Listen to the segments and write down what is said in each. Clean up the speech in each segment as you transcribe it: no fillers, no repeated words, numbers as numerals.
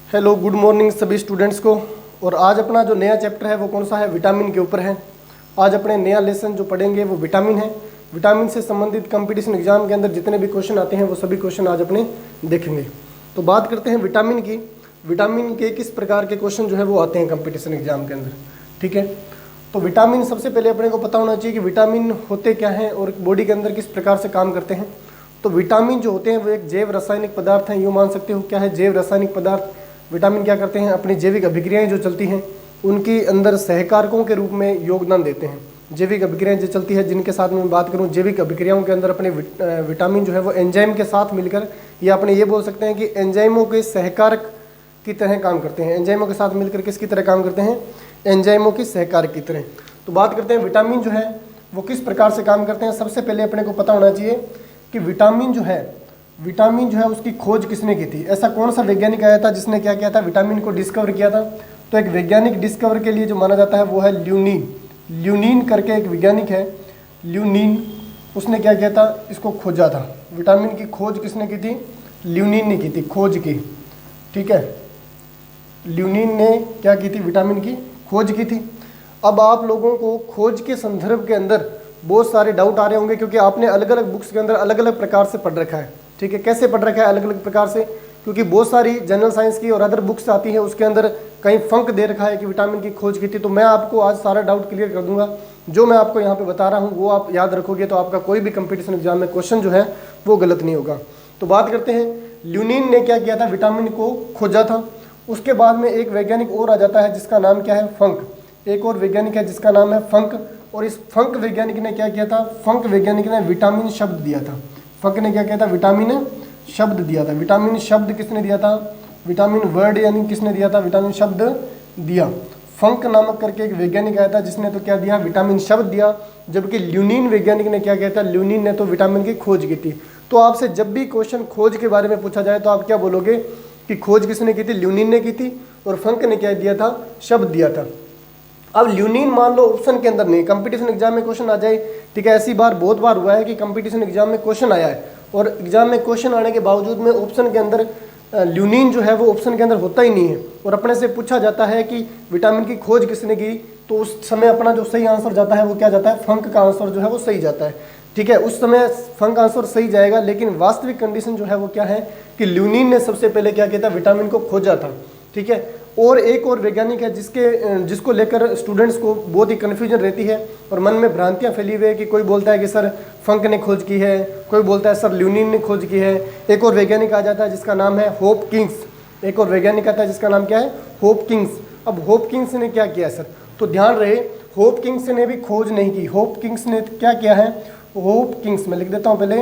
Hello, good morning सभी students को। और आज अपना जो नया चैप्टर है वो कौन सा है? विटामिन के ऊपर है। आज अपने नया लेसन जो पढ़ेंगे वो विटामिन है। विटामिन से संबंधित कंपटीशन एग्जाम के अंदर जितने भी क्वेश्चन आते हैं वो सभी क्वेश्चन आज अपने देखेंगे। तो बात करते हैं विटामिन की। विटामिन के किस प्रकार के क्वेश्चन जो है वो आते हैं कंपटीशन एग्जाम के अंदर, ठीक है। तो विटामिन सबसे पहले अपने को पता होना चाहिए कि विटामिन होते क्या हैं और बॉडी के अंदर किस प्रकार से काम करते हैं। तो विटामिन जो होते हैं वो एक जैव रासायनिक पदार्थ हैं, यूँ मान सकते हो। क्या है? जैव रासायनिक पदार्थ। विटामिन क्या करते हैं? अपनी जैविक अभिक्रियाएं जो चलती हैं उनके अंदर सहकारकों के रूप में योगदान देते हैं। जैविक अभिक्रियाएं जो चलती है, जिनके साथ में बात करूं, जैविक अभिक्रियाओं के अंदर अपने विटामिन जो है वो एंजाइम के साथ मिलकर, या अपने ये बोल सकते हैं कि एंजाइमों के सहकारक की तरह काम करते हैं। एंजाइमों के साथ मिलकर किसकी तरह काम करते हैं? एंजाइमों की सहकारक की तरह। तो बात करते हैं विटामिन जो है वो किस प्रकार से काम करते हैं। सबसे पहले अपने को पता होना चाहिए कि विटामिन जो है उसकी खोज किसने की थी। ऐसा कौन सा वैज्ञानिक आया था जिसने क्या किया था? विटामिन को डिस्कवर किया था। तो एक वैज्ञानिक डिस्कवर के लिए जो माना जाता है वो है ल्यूनीन। ल्यूनीन करके एक वैज्ञानिक है, ल्यूनीन। उसने क्या किया था? इसको खोजा था। विटामिन की खोज किसने की थी? ल्यूनीन ने की थी, खोज की, ठीक है। ल्यूनीन ने क्या की थी? विटामिन की खोज की थी। अब आप लोगों को खोज के संदर्भ के अंदर बहुत सारे डाउट आ रहे होंगे, क्योंकि आपने अलग अलग बुक्स के अंदर अलग अलग प्रकार से पढ़ रखा है, ठीक है। कैसे पढ़ रखा है अलग अलग प्रकार से? क्योंकि बहुत सारी जनरल साइंस की और अदर बुक्स आती हैं, उसके अंदर कहीं फंक दे रखा है कि विटामिन की खोज की थी। तो मैं आपको आज सारा डाउट क्लियर कर दूंगा। जो मैं आपको यहाँ पे बता रहा हूँ वो आप याद रखोगे तो आपका कोई भी कंपटीशन एग्जाम में क्वेश्चन जो है वो गलत नहीं होगा। तो बात करते हैं, ल्यूनीन ने क्या किया था? विटामिन को खोजा था। उसके बाद में एक वैज्ञानिक और आ जाता है जिसका नाम क्या है? फंक। एक और वैज्ञानिक है जिसका नाम है फंक। और इस फंक वैज्ञानिक ने क्या किया था? फंक वैज्ञानिक ने विटामिन शब्द दिया था। फंक ने क्या किया था? विटामिन शब्द दिया था। विटामिन शब्द किसने दिया था? विटामिन वर्ड यानी किसने दिया था? विटामिन शब्द दिया। फंक नामक करके एक वैज्ञानिक आया था जिसने तो क्या दिया? विटामिन शब्द दिया। जबकि ल्यूनीन वैज्ञानिक ने क्या किया था? ल्यूनीन ने तो विटामिन की खोज की थी। तो आपसे जब भी क्वेश्चन खोज के बारे में पूछा जाए तो आप क्या बोलोगे कि खोज किसने की थी? ल्यूनीन ने की थी। और फंक ने क्या दिया था? शब्द दिया था। अब ल्यूनीन मान लो ऑप्शन के अंदर नहीं, कंपटीशन एग्जाम में क्वेश्चन आ जाए, ठीक है। ऐसी बार बहुत बार हुआ है कि कंपटीशन एग्जाम में क्वेश्चन आया है और एग्जाम में क्वेश्चन आने के बावजूद में ऑप्शन के अंदर ल्यूनीन जो है वो ऑप्शन के अंदर होता ही नहीं है, और अपने से पूछा जाता है कि विटामिन की खोज किसने की, तो उस समय अपना जो सही आंसर जाता है वो क्या जाता है? फंक का आंसर जो है वो सही जाता है, ठीक है। उस समय फंक आंसर सही जाएगा, लेकिन वास्तविक कंडीशन जो है वो क्या है कि ल्यूनीन ने सबसे पहले क्या किया था? विटामिन को खोजा था, ठीक है। और एक और वैज्ञानिक है जिसको लेकर स्टूडेंट्स को बहुत ही कन्फ्यूजन रहती है और मन में भ्रांतियां फैली हुई है कि कोई बोलता है कि सर फंक ने खोज की है, कोई बोलता है सर ल्यूनीन ने खोज की है। एक और वैज्ञानिक आ जाता है जिसका नाम है होपकिंस। एक और वैज्ञानिक आता है जिसका नाम क्या है? होपकिंस। अब होपकिंस ने क्या किया सर? तो ध्यान रहे, होपकिंस ने भी खोज नहीं की। होपकिंस ने क्या किया है? होपकिंस, मैं लिख देता हूँ पहले,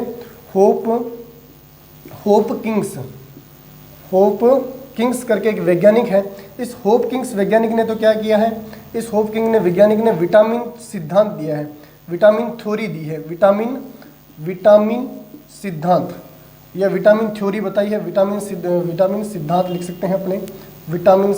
होपकिंस करके एक वैज्ञानिक है। इस होपकिंस वैज्ञानिक ने तो क्या किया है? इस होपकिंस ने वैज्ञानिक ने विटामिन सिद्धांत दिया है, विटामिन थ्योरी दी है। विटामिन सिद्धांत या विटामिन थ्योरी बताई है। विटामिन सिद्धांत लिख सकते हैं अपने, विटामिन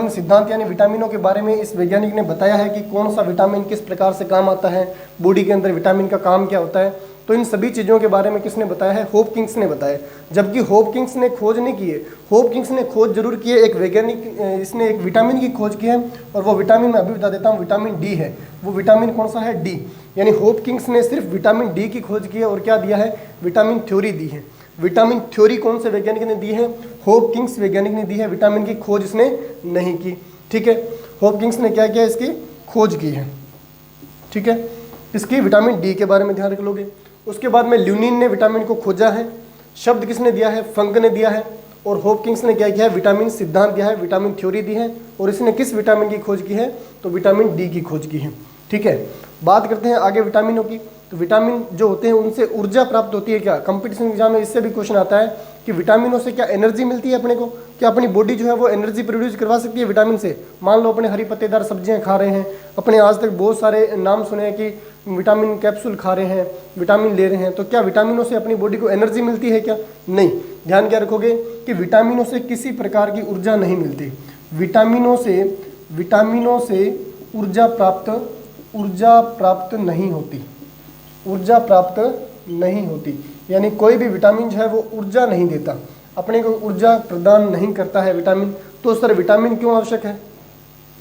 सिद्धांत यानी विटामिनों के बारे में इस वैज्ञानिक ने बताया है कि कौन सा विटामिन किस प्रकार से काम आता है, बॉडी के अंदर विटामिन का काम क्या होता है। तो इन सभी चीज़ों के बारे में किसने बताया है? होपकिंस ने बताया। जबकि होपकिंस ने खोज नहीं की है, होपकिंस ने खोज जरूर की है। एक वैज्ञानिक इसने एक विटामिन की खोज की है, और वो विटामिन मैं अभी बता देता हूँ, विटामिन डी है। वो विटामिन कौन सा है? डी। यानी होपकिंस ने सिर्फ विटामिन डी की खोज की है और क्या दिया है? विटामिन थ्योरी दी है। विटामिन थ्योरी कौन से वैज्ञानिक ने दी है? होपकिंस वैज्ञानिक ने दी है। विटामिन की खोज इसने नहीं की, ठीक है। होपकिंस ने क्या किया? इसकी खोज की है, ठीक है। इसकी विटामिन डी के बारे में ध्यान रख लोगे। उसके बाद में ल्यूनीन ने विटामिन को खोजा है। शब्द किसने दिया है? फंक ने दिया है। और होपकिंस ने क्या किया है? विटामिन सिद्धांत दिया है, विटामिन थ्योरी दी है। और इसने किस विटामिन की खोज की है? तो विटामिन डी की खोज की है, ठीक है। बात करते हैं आगे विटामिनों की। तो विटामिन जो होते हैं उनसे ऊर्जा प्राप्त होती है क्या? कंपटीशन एग्जाम में इससे भी क्वेश्चन आता है कि विटामिनों से क्या एनर्जी मिलती है अपने को? क्या अपनी बॉडी जो है वो एनर्जी प्रोड्यूस करवा सकती है विटामिन से? मान लो अपने हरी पत्तेदार सब्जियां खा रहे हैं, अपने आज तक बहुत सारे नाम सुने हैं कि विटामिन कैप्सूल खा रहे हैं, विटामिन ले रहे हैं, तो क्या विटामिनों से अपनी बॉडी को एनर्जी मिलती है क्या? नहीं। ध्यान क्या रखोगे कि विटामिनों से किसी प्रकार की ऊर्जा नहीं मिलती। विटामिनों से ऊर्जा प्राप्त नहीं होती। ऊर्जा प्राप्त नहीं होती, यानी कोई भी विटामिन जो है वो ऊर्जा नहीं देता। अपने को ऊर्जा प्रदान नहीं करता है विटामिन, तो सर विटामिन क्यों आवश्यक है?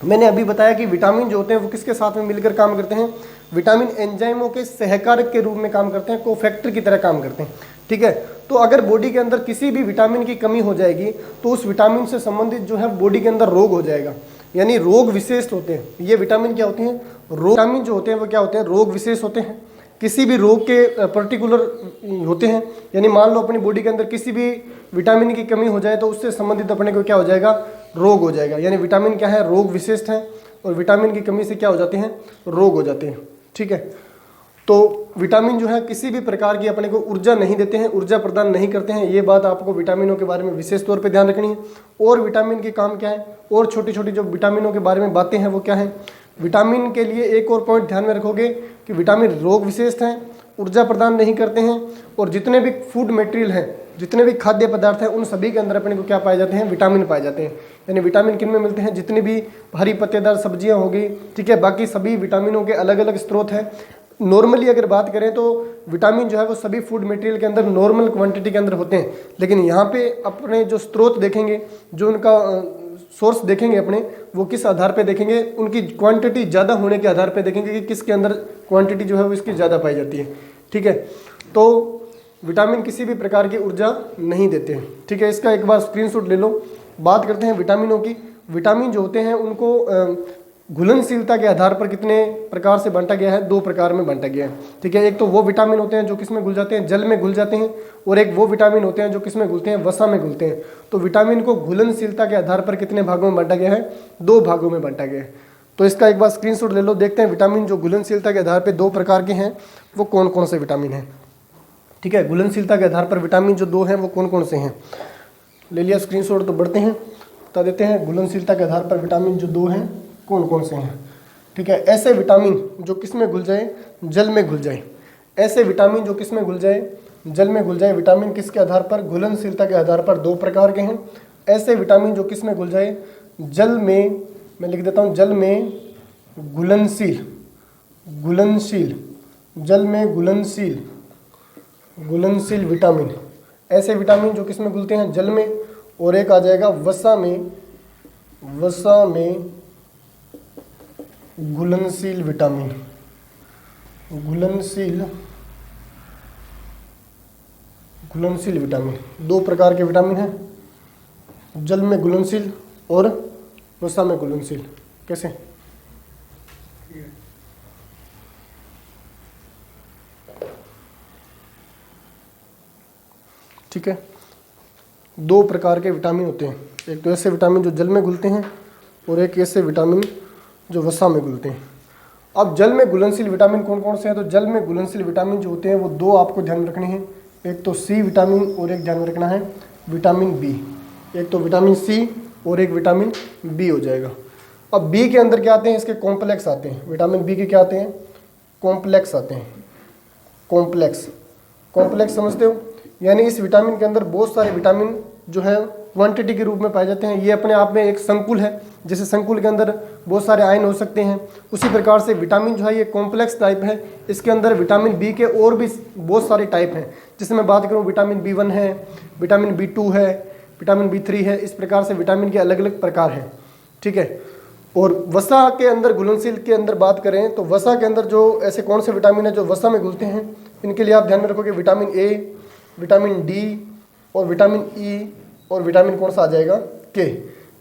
मैंने अभी बताया कि विटामिन जो होते हैं वो किसके साथ में मिलकर काम करते हैं? विटामिन एंजाइमों के सहकारक के रूप में काम करते हैं, कोफैक्टर की तरह काम करते हैं, ठीक है। तो अगर बॉडी के अंदर किसी भी विटामिन की कमी हो जाएगी तो उस विटामिन से संबंधित जो है बॉडी के अंदर रोग हो जाएगा, यानी रोग विशेष होते हैं। ये विटामिन क्या होते हैं? विटामिन जो होते हैं वो क्या होते हैं? रोग विशेष होते हैं, किसी भी रोग के पर्टिकुलर होते हैं। यानी मान लो अपनी बॉडी के अंदर किसी भी विटामिन की कमी हो जाए तो उससे संबंधित अपने को क्या हो जाएगा? रोग हो जाएगा। यानी विटामिन क्या है? रोग विशिष्ट है, और विटामिन की कमी से क्या हो जाते हैं? रोग हो जाते हैं, ठीक है। तो विटामिन जो है किसी भी प्रकार की अपने को ऊर्जा नहीं देते हैं, ऊर्जा प्रदान नहीं करते हैं। ये बात आपको विटामिनों के बारे में विशेष तौर पे ध्यान रखनी है। और विटामिन के काम क्या है, और छोटी छोटी जो विटामिनों के बारे में बातें हैं वो क्या है? विटामिन के लिए एक और पॉइंट ध्यान में रखोगे कि विटामिन रोग विशेष हैं, ऊर्जा प्रदान नहीं करते हैं, और जितने भी फूड मटेरियल हैं, जितने भी खाद्य पदार्थ हैं, उन सभी के अंदर अपने को क्या पाए जाते हैं? विटामिन पाए जाते हैं। यानी विटामिन किन में मिलते हैं? जितनी भी हरी पत्तेदार सब्जियां होगी, ठीक है, बाकी सभी विटामिनों के अलग अलग स्रोत हैं। नॉर्मली अगर बात करें तो विटामिन जो है वो सभी फूड मटेरियल के अंदर नॉर्मल क्वांटिटी के अंदर होते हैं, लेकिन यहाँ पे अपने जो स्रोत देखेंगे, जो उनका सोर्स देखेंगे अपने, वो किस आधार पे देखेंगे? उनकी क्वांटिटी ज़्यादा होने के आधार पे देखेंगे कि किसके अंदर क्वांटिटी जो है वो इसकी ज़्यादा पाई जाती है, ठीक है। तो विटामिन किसी भी प्रकार की ऊर्जा नहीं देते हैं, ठीक है। इसका एक बार स्क्रीनशॉट ले लो। बात करते हैं विटामिनों की। विटामिन जो होते हैं उनको घुलनशीलता के आधार पर कितने प्रकार से बांटा गया है? 2 प्रकार में बांटा गया है, ठीक है। एक तो वो विटामिन होते हैं जो किस में घुल जाते हैं? जल में घुल जाते हैं, और एक वो विटामिन होते हैं जो किस में घुलते हैं? वसा में घुलते हैं। तो विटामिन को घुलनशीलता के आधार पर कितने भागों में बांटा गया है? 2 भागों में बांटा गया है। तो इसका एक बार स्क्रीनशॉट ले लो। देखते हैं विटामिन जो घुलनशीलता के आधार पर 2 प्रकार के हैं वो कौन कौन से विटामिन हैं, ठीक है। घुलनशीलता के आधार पर विटामिन जो 2 हैं वो कौन कौन से हैं? ले लिया स्क्रीनशॉट। तो बढ़ते हैं, बता देते हैं घुलनशीलता के आधार पर विटामिन जो 2 हैं कौन कौन से हैं, ठीक है। ऐसे विटामिन जो किस में घुल जाए? जल में घुल जाए। ऐसे विटामिन जो किस में घुल जाए? जल में घुल जाए। विटामिन किसके आधार पर? घुलनशीलता के आधार पर 2 प्रकार के हैं। ऐसे विटामिन जो किस में घुल जाए? जल में, मैं लिख देता हूँ, जल में घुलनशील, घुलनशील, जल में घुलनशील, घुलनशील विटामिन। ऐसे विटामिन जो किस में घुलते हैं? जल में। और एक आ जाएगा वसा में, वसा में घुलनशील विटामिन, घुलनशील, घुलनशील विटामिन। 2 प्रकार के विटामिन हैं, जल में घुलनशील और वसा में घुलनशील। कैसे? ठीक है, 2 प्रकार के विटामिन होते हैं। एक तो ऐसे विटामिन जो जल में घुलते हैं, और एक ऐसे विटामिन जो वसा में घुलते हैं। अब जल में घुलनशील विटामिन कौन कौन से हैं? तो जल में घुलनशील विटामिन जो होते हैं वो 2 आपको ध्यान में रखने हैं। एक तो सी विटामिन और एक ध्यान में रखना है विटामिन बी। एक तो विटामिन सी और एक विटामिन बी हो जाएगा। अब बी के अंदर क्या आते हैं? इसके कॉम्प्लेक्स आते हैं। विटामिन बी के क्या आते हैं? कॉम्प्लेक्स आते हैं। कॉम्प्लेक्स, कॉम्प्लेक्स समझते हो? यानी इस विटामिन के अंदर बहुत सारे विटामिन जो है क्वांटिटी के रूप में पाए जाते हैं। ये अपने आप में एक संकुल है, जैसे संकुल के अंदर बहुत सारे आयन हो सकते हैं, उसी प्रकार से विटामिन जो है ये कॉम्प्लेक्स टाइप है। इसके अंदर विटामिन बी के और भी बहुत सारे टाइप हैं। जैसे मैं बात करूँ, विटामिन B1 है, विटामिन B2 है, विटामिन B3 है। इस प्रकार से विटामिन के अलग अलग प्रकार हैं, ठीक है। और वसा के अंदर, घुलनशील के अंदर बात करें तो वसा के अंदर जो ऐसे कौन से विटामिन है जो वसा में घुलते हैं, इनके लिए आप ध्यान में रखोगे विटामिन ए, विटामिन डी और विटामिन ई, और विटामिन कौन सा आ जाएगा? के।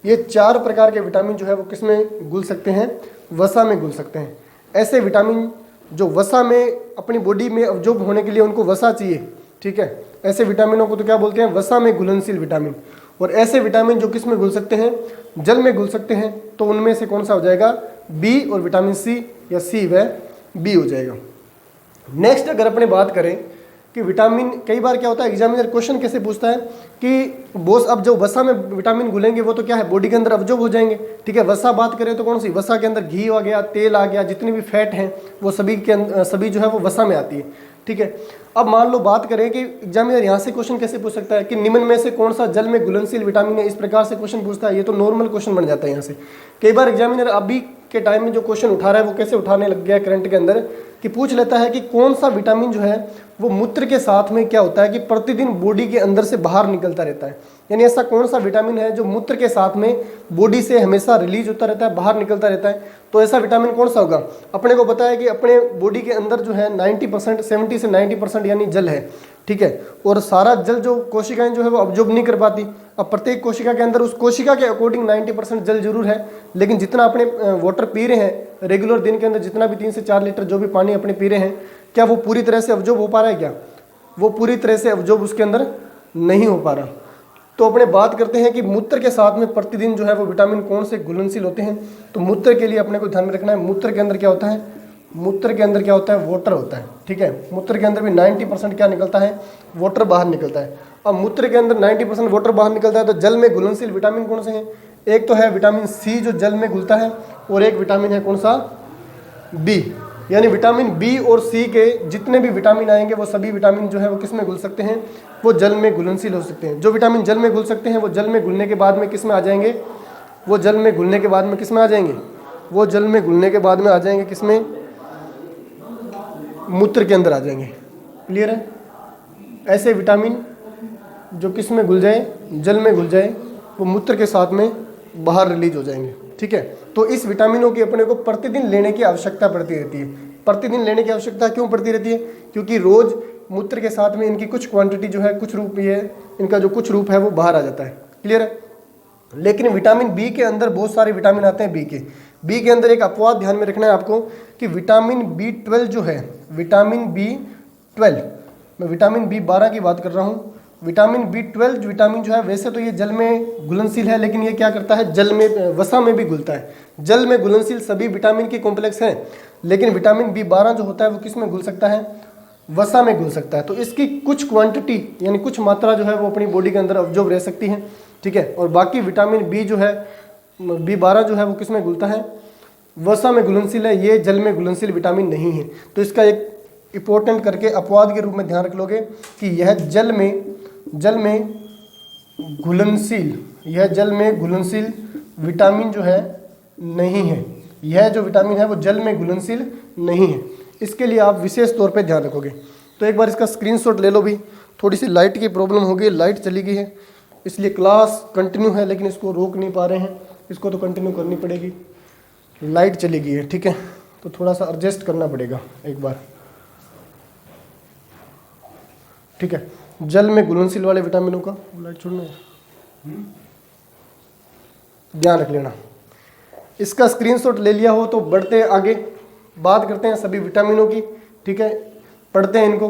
ये 4 प्रकार के विटामिन जो है वो किस में घुल सकते हैं? वसा में घुल सकते हैं। ऐसे विटामिन जो वसा में अपनी बॉडी में अब्जॉर्ब होने के लिए उनको वसा चाहिए, ठीक है। ऐसे विटामिनों को तो क्या बोलते हैं? वसा में घुलनशील विटामिन। और ऐसे विटामिन जो किस में घुल सकते हैं? जल में घुल सकते हैं। तो उनमें से कौन सा हो जाएगा? बी और विटामिन सी, या सी व बी हो जाएगा। नेक्स्ट अगर अपने बात करें कि विटामिन, कई बार क्या होता है एग्जामिनर क्वेश्चन कैसे पूछता है कि बॉस अब जो वसा में विटामिन घुलेंगे वो तो क्या है? बॉडी के अंदर अब्जॉर्ब हो जाएंगे, ठीक है। वसा बात करें तो कौन सी? वसा के अंदर घी आ गया, तेल आ गया, जितनी भी फैट हैं वो सभी जो है वो वसा में आती है, ठीक है। अब मान लो बात करें कि एग्जामिनर यहाँ से क्वेश्चन कैसे पूछ सकता है कि निम्न में से कौन सा जल में घुलनशील विटामिन है? इस प्रकार से क्वेश्चन पूछता है। ये तो नॉर्मल क्वेश्चन बन जाता है यहाँ से। कई बार एग्जामिनर अभी के टाइम में जो क्वेश्चन उठा रहा है वो कैसे उठाने लग गया करंट के अंदर, कि पूछ लेता है कि कौन सा विटामिन जो है वो मूत्र के साथ में क्या होता है कि प्रतिदिन बॉडी के अंदर से बाहर निकलता रहता है। यानी ऐसा कौन सा विटामिन है जो मूत्र के साथ में बॉडी से हमेशा रिलीज होता रहता है, बाहर निकलता रहता है। तो ऐसा विटामिन कौन सा होगा? अपने को पता है कि अपने बॉडी के अंदर जो है 90% 70 से 90% यानी जल है, ठीक है। और सारा जल जो कोशिकाएं जो है वो अब्जॉर्ब नहीं कर पाती। अब प्रत्येक कोशिका के अंदर उस कोशिका के अकॉर्डिंग 90% जल जरूर है, लेकिन जितना अपने वाटर पी रहे हैं रेगुलर दिन के अंदर, जितना भी 3 से 4 लीटर जो भी पानी अपने पी रहे हैं, क्या वो पूरी तरह से अब्जॉर्ब हो पा रहा है? क्या वो पूरी तरह से अब्जॉर्ब उसके अंदर नहीं हो पा रहा। तो अपने बात करते हैं कि मूत्र के साथ में प्रतिदिन जो है वो विटामिन कौन से घुलनशील होते हैं। तो मूत्र के लिए अपने को ध्यान में रखना है, मूत्र के अंदर क्या होता है? मूत्र के अंदर क्या होता है? वाटर होता है, ठीक है। मूत्र के अंदर भी 90% क्या निकलता है? वाटर बाहर निकलता है। अब मूत्र के अंदर 90% वाटर बाहर निकलता है, तो जल में घुलनशील विटामिन कौन से हैं? एक तो है विटामिन सी जो जल में घुलता है, और एक विटामिन है कौन सा? बी। यानी विटामिन बी और सी के जितने भी विटामिन आएंगे वो सभी विटामिन जो है वो किस में घुल सकते हैं? वो जल में घुलनशील हो सकते हैं। जो विटामिन जल में घुल सकते हैं वो जल में घुलने के बाद में किस में आ जाएंगे? वो जल में घुलने के बाद में किस में आ जाएंगे? वो जल में घुलने के बाद में आ जाएंगे किस में? मूत्र के अंदर आ जाएंगे। क्लियर है? ऐसे विटामिन जो किस में घुल जाए? जल में घुल जाए, वो मूत्र के साथ में बाहर रिलीज हो जाएंगे, ठीक है। तो इस विटामिनों की अपने को प्रतिदिन लेने की आवश्यकता पड़ती रहती है। प्रतिदिन लेने की आवश्यकता क्यों पड़ती रहती है? क्योंकि रोज मूत्र के साथ में इनकी कुछ क्वांटिटी जो है, कुछ रूप ये इनका जो कुछ रूप है वो बाहर आ जाता है। क्लियर है? लेकिन विटामिन बी के अंदर बहुत सारे विटामिन आते हैं। बी के अंदर एक अपवाद ध्यान में रखना है आपको कि विटामिन B12 जो है, विटामिन B12, मैं विटामिन B12 की बात कर रहा हूँ। विटामिन B12 विटामिन जो है वैसे तो ये जल में घुलनशील है, लेकिन ये क्या करता है? जल में वसा में भी घुलता है। जल में घुलनशील सभी विटामिन के कॉम्प्लेक्स हैं, लेकिन विटामिन B12 जो होता है वो किस में घुल सकता है? वसा में घुल सकता है। तो इसकी कुछ क्वांटिटी यानी कुछ मात्रा जो है वो अपनी बॉडी के अंदर अब्जॉर्ब रह सकती है, ठीक है। और बाकी विटामिन बी जो है, B12 जो है वो किस में घुलता है? वसा में घुलनशील है, ये जल में घुलनशील विटामिन नहीं है। तो इसका एक इंपॉर्टेंट करके अपवाद के रूप में ध्यान रख लोगे कि यह जल में घुलनशील, यह जल में घुलनशील विटामिन जो है नहीं है। यह जो विटामिन है वो जल में घुलनशील नहीं है। इसके लिए आप विशेष तौर पे ध्यान रखोगे। तो एक बार इसका स्क्रीनशॉट ले लो भी। थोड़ी सी लाइट की प्रॉब्लम हो गई, लाइट चली गई है, इसलिए क्लास कंटिन्यू है लेकिन इसको रोक नहीं पा रहे हैं, इसको तो कंटिन्यू करनी पड़ेगी। लाइट चली गई है, ठीक है, तो थोड़ा सा एडजस्ट करना पड़ेगा एक बार, ठीक है। जल में घुलनशील वाले विटामिनों का लाइट छोड़ना है, ध्यान रख लेना। इसका स्क्रीनशॉट ले लिया हो तो बढ़ते हैं आगे, बात करते हैं सभी विटामिनों की, ठीक है। पढ़ते हैं इनको।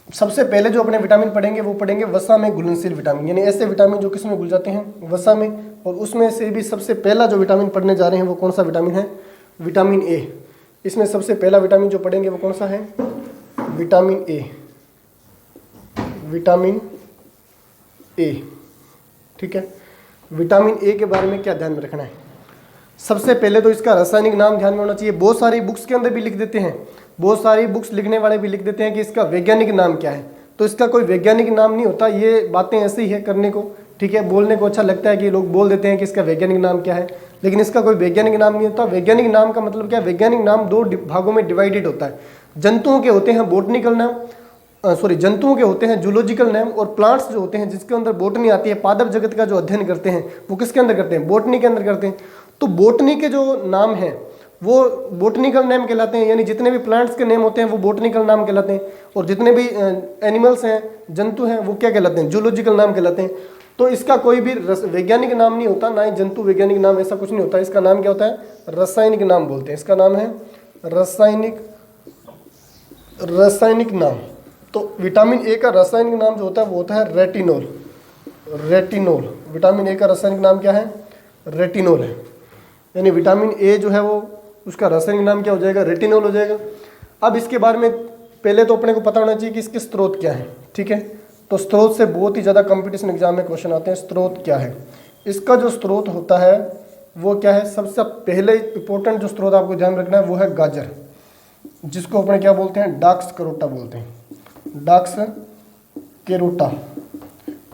सबसे पहले जो अपने विटामिन पढ़ेंगे वो पढ़ेंगे वसा में घुलनशील विटामिन, यानी ऐसे विटामिन जो किस में घुल जाते हैं? वसा में। और उसमें से भी सबसे पहला जो विटामिन पढ़ने जा रहे हैं वो कौन सा विटामिन है? Vitamin A. इसमें सबसे पहला विटामिन जो पढ़ेंगे वो कौन सा है? Vitamin A. विटामिन ए, ठीक है। विटामिन ए के बारे में क्या ध्यान में रखना है? सबसे पहले तो इसका रासायनिक नाम ध्यान में होना चाहिए। बहुत सारी बुक्स के अंदर भी लिख देते हैं, बहुत सारी बुक्स लिखने वाले भी लिख देते हैं कि इसका वैज्ञानिक नाम क्या है। तो इसका कोई वैज्ञानिक नाम नहीं होता, ये बातें ऐसे ही है करने को, ठीक है, बोलने को अच्छा लगता है कि लोग बोल देते हैं कि इसका वैज्ञानिक नाम क्या है, लेकिन इसका कोई वैज्ञानिक नाम नहीं होता। वैज्ञानिक नाम का मतलब क्या है? वैज्ञानिक नाम दो भागों में डिवाइडेड होता है। जंतुओं के होते हैं बोटनिकल नाम, जंतुओं के होते हैं जूलॉजिकल नेम, और प्लांट्स जो होते हैं जिसके अंदर बोटनी आती है, पादप जगत का जो अध्ययन करते हैं वो किसके अंदर करते हैं? बोटनी के अंदर करते हैं। तो बोटनी के जो नाम है वो बोटनिकल नेम कहलाते हैं, यानी जितने भी प्लांट्स के नेम होते हैं वो बोटनिकल नाम कहलाते हैं, और जितने भी एनिमल्स हैं, जंतु हैं, वो क्या कहलाते हैं? जूलॉजिकल नाम कहलाते हैं। तो इसका कोई भी वैज्ञानिक नाम नहीं होता, ना ही जंतु वैज्ञानिक नाम, ऐसा कुछ नहीं होता। इसका नाम क्या होता है? रासायनिक नाम बोलते हैं। इसका नाम है रासायनिक नाम। तो विटामिन ए का रासायनिक नाम जो होता है वो होता है रेटिनोल। रेटिनोल, विटामिन ए का रासायनिक नाम क्या है? रेटिनोल है। यानी विटामिन ए जो है वो उसका रासायनिक नाम क्या हो जाएगा? रेटिनोल हो जाएगा। अब इसके बारे में पहले तो अपने को पता होना चाहिए कि इसके स्रोत क्या है, ठीक है। तो स्रोत से बहुत ही ज़्यादा कंपटीशन एग्जाम में क्वेश्चन आते हैं। स्रोत क्या है? इसका जो स्रोत होता है वो क्या है? सबसे पहले इंपॉर्टेंट जो स्रोत आपको ध्यान रखना है वो है गाजर, जिसको अपने क्या बोलते हैं? डाक्स कैरोटा बोलते हैं।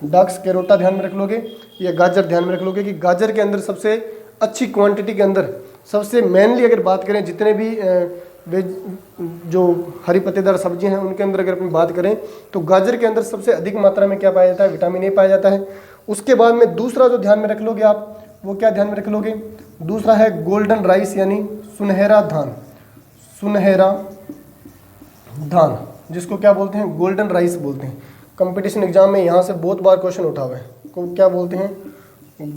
डाक्स कैरोटा ध्यान में रख लोगे। या गाजर ध्यान में रख लोगे कि गाजर के अंदर सबसे अच्छी क्वांटिटी के अंदर सबसे मेनली अगर बात करें जितने भी वेज जो हरी पत्तेदार सब्जियां हैं उनके अंदर अगर अपनी बात करें तो गाजर के अंदर सबसे अधिक मात्रा में क्या पाया जाता है, विटामिन ए पाया जाता है। उसके बाद में दूसरा जो ध्यान में रख लोगे आप, वो क्या ध्यान में रख लोगे, दूसरा है गोल्डन राइस यानी सुनहरा धान। सुनहरा धान जिसको क्या बोलते हैं, गोल्डन राइस बोलते हैं। कंपटीशन एग्जाम में यहाँ से बहुत बार क्वेश्चन उठा हुआ है, को क्या बोलते हैं,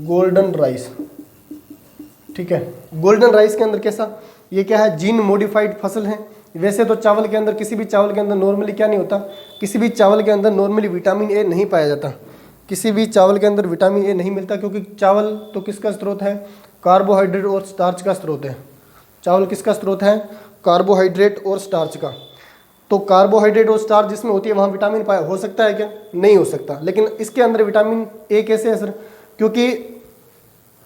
गोल्डन राइस। ठीक है, गोल्डन राइस के अंदर कैसा, ये क्या है, जीन मॉडिफाइड फसल है। वैसे तो चावल के अंदर, किसी भी चावल के अंदर नॉर्मली क्या नहीं होता, किसी भी चावल के अंदर नॉर्मली विटामिन ए नहीं पाया जाता, किसी भी चावल के अंदर विटामिन ए नहीं मिलता, क्योंकि चावल तो किसका स्रोत है, कार्बोहाइड्रेट और स्टार्च का स्रोत है। चावल किसका स्रोत है, कार्बोहाइड्रेट और स्टार्च का। तो कार्बोहाइड्रेट और स्टार्च जिसमें होती है वहाँ विटामिन पाया हो सकता है क्या, नहीं हो सकता। लेकिन इसके अंदर विटामिन ए कैसे है सर, क्योंकि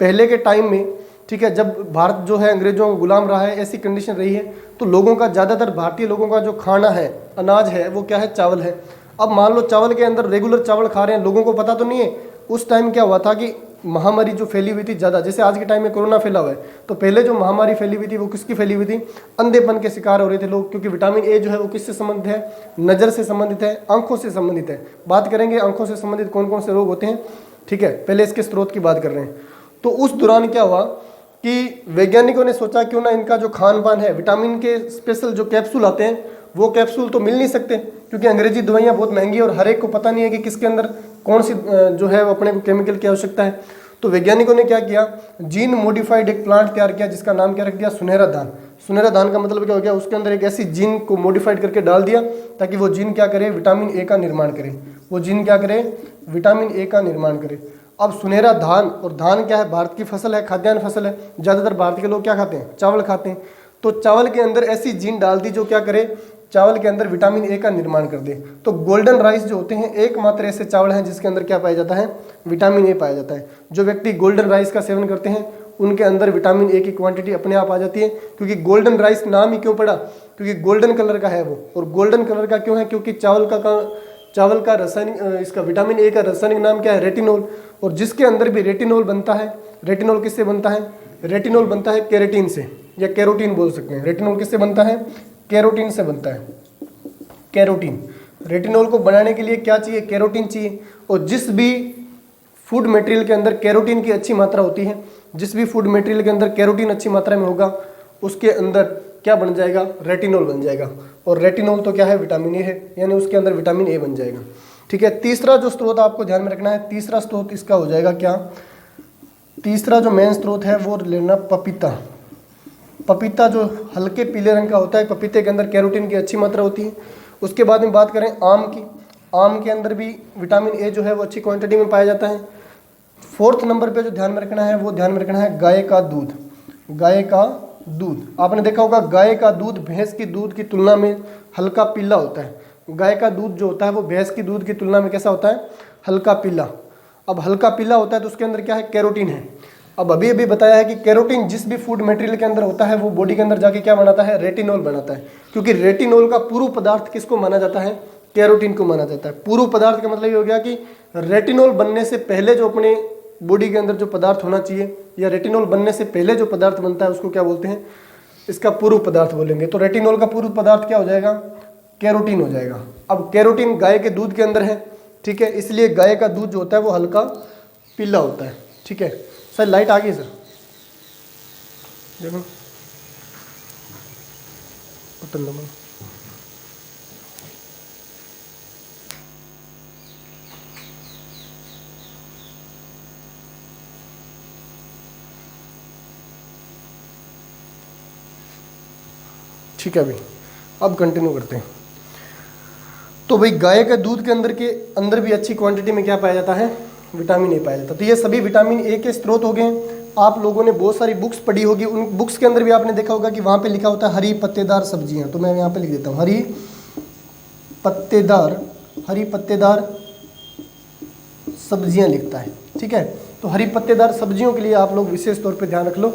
पहले के टाइम में, ठीक है, जब भारत जो है अंग्रेजों का गुलाम रहा है, ऐसी कंडीशन रही है, तो लोगों का ज़्यादातर भारतीय लोगों का जो खाना है, अनाज है, वो क्या है, चावल है। अब मान लो चावल के अंदर रेगुलर चावल खा रहे हैं, लोगों को पता तो नहीं है। उस टाइम क्या हुआ था कि महामारी जो फैली हुई थी ज़्यादा, जैसे आज के टाइम में कोरोना फैला हुआ है, तो पहले जो महामारी फैली हुई थी वो किसकी फैली हुई थी, अंधेपन के शिकार हो रहे थे लोग, क्योंकि विटामिन ए जो है वो किससे संबंधित है, नज़र से संबंधित है, आंखों से संबंधित है। बात करेंगे आंखों से संबंधित कौन कौन से रोग होते हैं, ठीक है, पहले इसके स्रोत की बात कर रहे हैं। तो उस दौरान क्या हुआ कि वैज्ञानिकों ने सोचा क्यों ना इनका जो खान पान है, विटामिन के स्पेशल जो कैप्सूल आते हैं, वो कैप्सूल तो मिल नहीं सकते, क्योंकि अंग्रेजी दवाइयाँ बहुत महंगी और हर एक को पता नहीं है कि किसके अंदर कौन सी जो है अपने को केमिकल की आवश्यकता है। तो वैज्ञानिकों ने क्या किया, जीन मॉडिफाइड एक प्लांट तैयार किया जिसका नाम क्या रख दिया, सुनहरा धान। सुनहरा धान का मतलब क्या हो गया, उसके अंदर एक ऐसी जीन को मॉडिफाइड करके डाल दिया ताकि वो जीन क्या करे, विटामिन ए का निर्माण करे। वो जीन क्या करे, विटामिन ए का निर्माण करे। अब सुनहरा धान, और धान क्या है, भारत की फसल है, खाद्यान्न फसल है। ज़्यादातर भारत के लोग क्या खाते हैं, चावल खाते हैं। तो चावल के अंदर ऐसी जीन डाल दी जो क्या करे, चावल के अंदर विटामिन ए का निर्माण कर दे। तो गोल्डन राइस जो होते हैं एकमात्र ऐसे चावल हैं जिसके अंदर क्या पाया जाता है, विटामिन ए पाया जाता है। जो व्यक्ति गोल्डन राइस का सेवन करते हैं उनके अंदर विटामिन ए की क्वांटिटी अपने आप आ जाती है। क्योंकि गोल्डन राइस नाम ही क्यों पड़ा, क्योंकि गोल्डन कलर का है वो। और गोल्डन कलर का क्यों है, क्योंकि चावल का रासायनिक, इसका विटामिन ए का रासायनिक नाम क्या है, रेटिनोल। और जिसके अंदर भी रेटिनोल बनता है, रेटिनोल किससे बनता है, रेटिनोल बनता है केराटिन से, या कैरोटीन बोल सकते हैं। रेटिनोल किससे बनता है, कैरोटीन से बनता है, कैरोटीन। रेटिनोल को बनाने के लिए क्या चाहिए, कैरोटीन चाहिए। और जिस भी फूड मटेरियल के अंदर कैरोटीन की अच्छी मात्रा होती है, जिस भी फूड मटेरियल के अंदर कैरोटीन अच्छी मात्रा में होगा, उसके अंदर क्या बन जाएगा, रेटिनोल बन जाएगा। और रेटिनोल तो क्या है, विटामिन ए है, यानी उसके अंदर विटामिन ए बन जाएगा। ठीक है, तीसरा जो स्रोत आपको ध्यान में रखना है, तीसरा स्रोत इसका हो जाएगा क्या, तीसरा जो मेन स्रोत है वो लेना पपीता। पपीता जो हल्के पीले रंग का होता है, पपीते के अंदर कैरोटीन की अच्छी मात्रा होती है। उसके बाद में बात करें आम की, आम के अंदर भी विटामिन ए जो है वो अच्छी क्वांटिटी में पाया जाता है। फोर्थ नंबर पे जो ध्यान में रखना है वो ध्यान में रखना है गाय का दूध। गाय का दूध, आपने देखा होगा गाय का दूध भैंस की दूध की तुलना में हल्का पीला होता है। गाय का दूध जो होता है वो भैंस की दूध की तुलना में कैसा होता है, हल्का पीला। अब हल्का पीला होता है तो उसके अंदर क्या है, कैरोटीन है। अब अभी अभी बताया है कि कैरोटीन जिस भी फूड मटेरियल के अंदर होता है वो बॉडी के अंदर जाके क्या बनाता है, रेटिनोल बनाता है। क्योंकि रेटिनोल का पूर्व पदार्थ किसको माना जाता है, कैरोटीन को माना जाता है। पूर्व पदार्थ का मतलब ये हो गया कि रेटिनोल बनने से पहले जो अपने बॉडी के अंदर जो पदार्थ होना चाहिए, या रेटिनोल बनने से पहले जो पदार्थ बनता है उसको क्या बोलते हैं, इसका पूर्व पदार्थ बोलेंगे। तो रेटिनोल का पूर्व पदार्थ क्या हो जाएगा, कैरोटीन हो जाएगा। अब कैरोटीन गाय के दूध के अंदर है, ठीक है, इसलिए गाय का दूध जो होता है वो हल्का पीला होता है। ठीक है सर, लाइट आ गई सर, देखो ठीक है। अभी अब कंटिन्यू करते हैं। तो भाई गाय के दूध के अंदर भी अच्छी क्वांटिटी में क्या पाया जाता है, विटामिन ए पाया जाता है। तो ये सभी विटामिन ए के स्रोत हो गए। आप लोगों ने बहुत सारी बुक्स पढ़ी होगी, उन बुक्स के अंदर भी आपने देखा होगा कि वहाँ पे लिखा होता है हरी पत्तेदार सब्जियाँ। तो मैं यहाँ पे लिख देता हूँ हरी पत्तेदार सब्जियाँ लिखता है। ठीक है, तो हरी पत्तेदार सब्जियों के लिए आप लोग विशेष तौर पर ध्यान रख लो।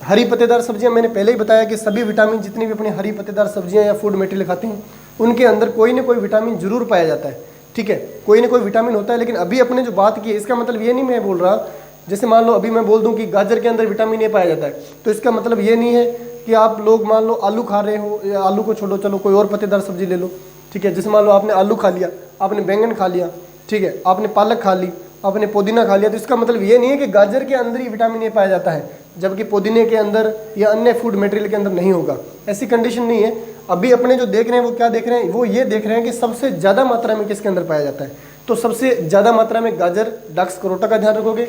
हरी पत्तेदार सब्जियां, मैंने पहले ही बताया कि सभी विटामिन जितनी भी अपनी हरी पत्तेदार सब्जियां या फूड मटेरियल खाते हैं उनके अंदर कोई ना कोई विटामिन जरूर पाया जाता है। ठीक है, कोई ना कोई विटामिन होता है। लेकिन अभी अपने जो बात की है इसका मतलब ये नहीं मैं बोल रहा, जैसे मान लो अभी मैं बोल दूं कि गाजर के अंदर विटामिन ए पाया जाता है, तो इसका मतलब ये नहीं है कि आप लोग मान लो आलू खा रहे हो, या आलू को छोड़ो चलो कोई और पत्तेदार सब्जी ले लो, ठीक है, जैसे मान लो आपने आलू खा लिया, आपने बैंगन खा लिया, ठीक है, आपने पालक खा ली, आपने पुदीना खा लिया, तो इसका मतलब ये नहीं है कि गाजर के अंदर ही विटामिन ए पाया जाता है जबकि पुदीने के अंदर या अन्य फूड मटेरियल के अंदर नहीं होगा। ऐसी कंडीशन नहीं है। अभी अपने जो देख रहे हैं वो क्या देख रहे हैं, वो ये देख रहे हैं कि सबसे ज़्यादा मात्रा में किसके अंदर पाया जाता है। तो सबसे ज़्यादा मात्रा में गाजर, डाक्स करोटा का ध्यान रखोगे,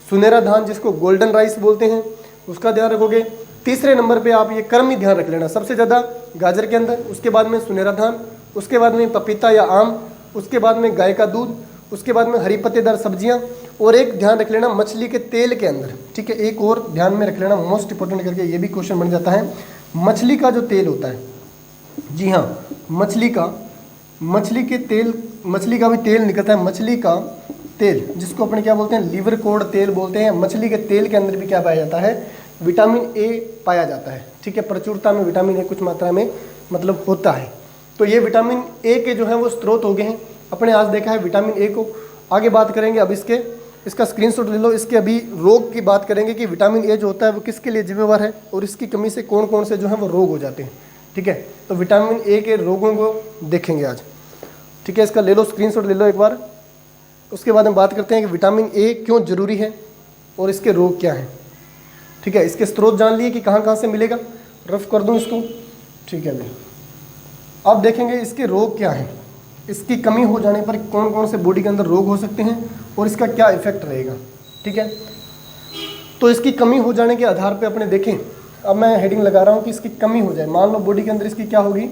सुनहरा धान जिसको गोल्डन राइस बोलते हैं उसका ध्यान रखोगे। तीसरे नंबर पे आप ये कर्मी ध्यान रख लेना, सबसे ज़्यादा गाजर के अंदर, उसके बाद में सुनहरा धान, उसके बाद में पपीता या आम, उसके बाद में गाय का दूध, उसके बाद में हरी पत्तेदार सब्जियां, और एक ध्यान रख लेना मछली के तेल के अंदर, ठीक है, एक और ध्यान में रख लेना मोस्ट इंपॉर्टेंट करके, ये भी क्वेश्चन बन जाता है, मछली का जो तेल होता है, जी हाँ, मछली के तेल, मछली का भी तेल निकलता है, मछली का तेल जिसको अपने क्या बोलते हैं, लीवर कोड तेल बोलते हैं। मछली के तेल के अंदर भी क्या पाया जाता है, विटामिन ए पाया जाता है, ठीक है, प्रचुरता में विटामिन ए कुछ मात्रा में मतलब होता है। तो ये विटामिन ए के जो है वो स्रोत हो गए हैं, अपने आज देखा है विटामिन ए को। आगे बात करेंगे अब इसका स्क्रीनशॉट ले लो, इसके अभी रोग की बात करेंगे कि विटामिन ए जो होता है वो किसके लिए जिम्मेवार है और इसकी कमी से कौन कौन से जो है वो रोग हो जाते हैं, ठीक है। तो विटामिन ए के रोगों को देखेंगे आज, ठीक है, इसका ले लो स्क्रीनशॉट ले लो एक बार। उसके बाद हम बात करते हैं कि विटामिन ए क्यों जरूरी है और इसके रोग क्या हैं, ठीक है। इसके स्रोत जान लिए कि कहाँ कहाँ से मिलेगा, रफ कर दूँ इसको, ठीक है। अब देखेंगे इसके रोग क्या हैं, इसकी कमी हो जाने पर कौन कौन से बॉडी के अंदर रोग हो सकते हैं और इसका क्या इफेक्ट रहेगा, ठीक है। तो इसकी कमी हो जाने के आधार पे अपने देखें, अब मैं हेडिंग लगा रहा हूँ कि इसकी कमी हो जाए, मान लो बॉडी के अंदर इसकी क्या होगी,